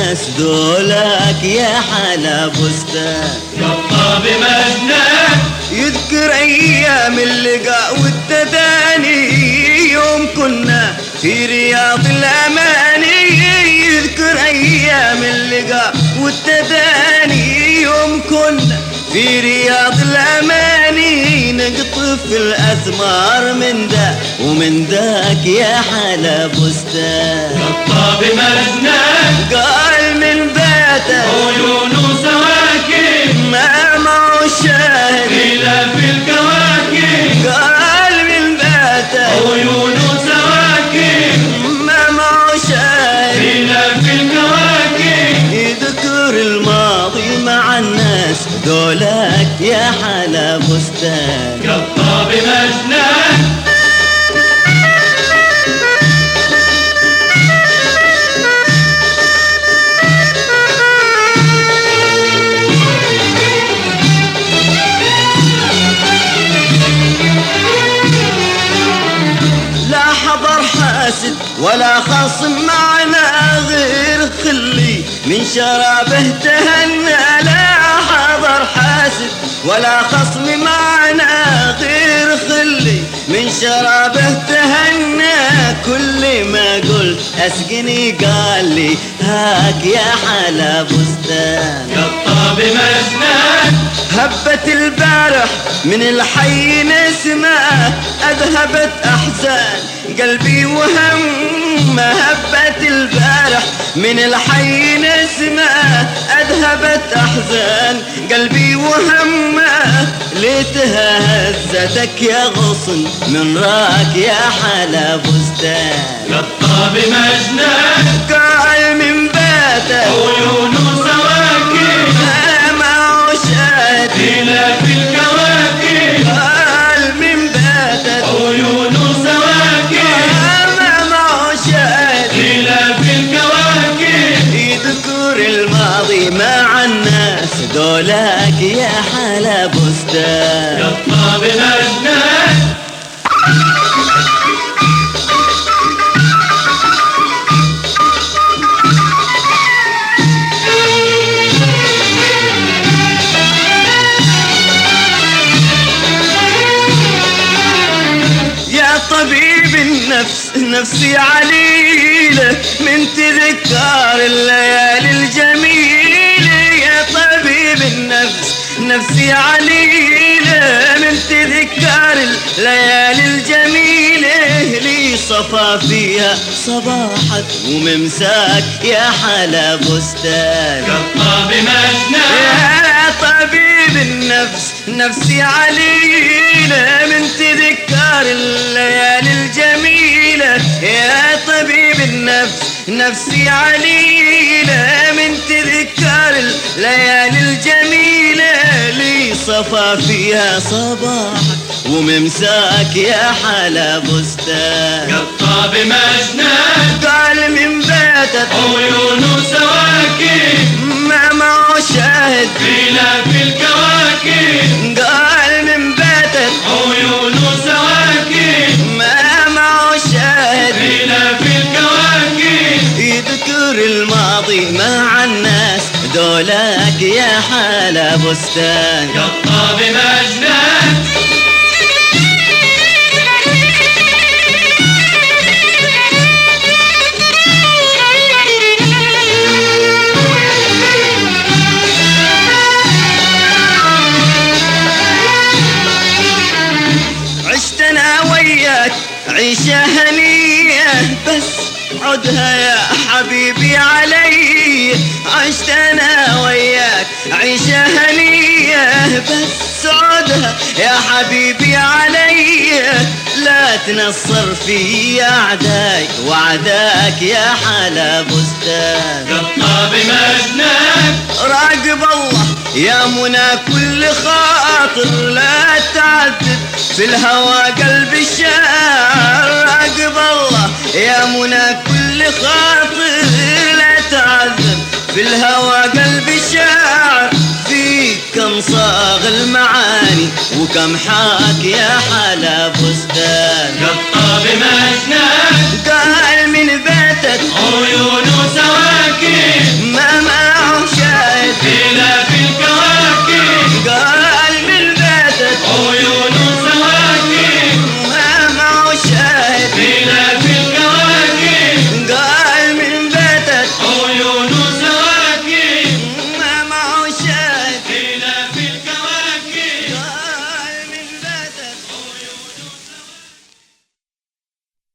الناس ذولاك يا حلا بستان. قطة بمجنان يذكر ايام اللقاء والتداني يوم كنا في رياض الاماني. يذكر ايام اللقاء والتداني يوم كنا في رياض الاماني. نقطف الأثمار من ذا ومن ذاك يا حلا بستان. قطة بمجنان قال من بيته عيون وسواكن ما معه شاهد إلى في الكواكب. قال من بيته عيون وسواكن ما معه شاهد إلى في الكواكب. يذكر الماضي مع الناس ذولاك يا حلا بستان. قطة بمجنان لا حضر حاسد ولا خصم معنا غير خلي من شرابه تهنى. لا حضر حاسد ولا خصم معنا غير خلي من شرابه تهنى. كل ما قلت اسقني قال لي هاك يا حلا بستان. قطة بمجنان هبت البارح من الحي نسمة أذهبت أحزان قلبي وهم. هبت البارح من الحي نسمة أذهبت أحزان قلبي وهم. ليتها هزتك يا غصن من راك يا حلا بستان. قطة بمجنان قال من بيته عيون وسواكن ما شاهد إلى في الكواكب. قال من بيته عيون وسواكن ما شاهد إلى في الكواكب. يذكر الماضي مع الناس ذولاك يا حلا بستان. قطة بمجنان يا طبيب النفس نفسي عليلة من تذكار الليالي الجميلة. يا طبيب النفس نفسي عليلة من تذكار الليالي الجميلة. لي صفا فيها صباحك وممساك يا حلا بستان. قطة بمجنان يا طبيب النفس نفسي عليلة من تذكار الليالي الجميلة. يا طبيب النفس نفسي عليلة من تذكار الليالي الجميلة. لي صفا فيها صباحك وممساك يا حلا بستان. قطة بمجنان قال من بيتك عيون وسواكن ما معه شاهد إلى في الكواكب. قال من بيتك عيون وسواكن ما معه شاهد إلى في الكواكب. يذكر الماضي مع الناس ذولاك يا حلا بستان. قطة بمجنان عشت انا وياك عيشة هنية بس عدها يا حبيبي علي. عشت انا وياك عيشة هنية بس عدها يا حبيبي علي. لا تنصر في اعداك وعداك يا حلا بستان. قطة بمجنان راقب الله يا منى كل خاطر لا تعذب في الهوى قلب الشاعر. راقب الله يا منى كل خاطر لا تعذب في الهوى قلب الشاعر. فيك كم صاغ المعاني وكم حاك يا حلا بستان.